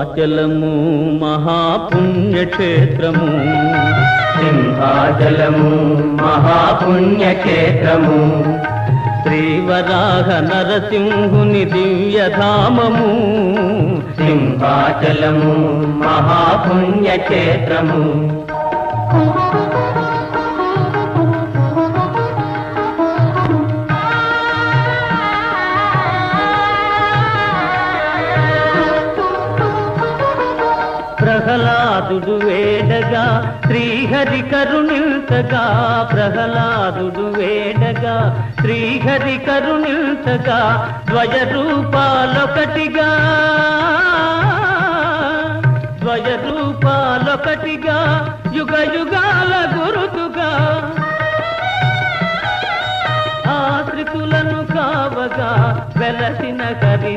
సింహాచలము మహాపుణ్యక్షేత్రము, సింహాచలము మహాపుణ్యక్షేత్రము, శ్రీవరాహ నరసింహుని దివ్యధామము, సింహాచలము మహాపుణ్యక్షేత్రము. ప్రహ్లాదుడు వేడగా శ్రీహరి కరుణించగా, ప్రహ్లాదుడు వేడగా శ్రీహరి కరుణించగా, ద్వయ రూపాలొకటిగా యుగ యుగ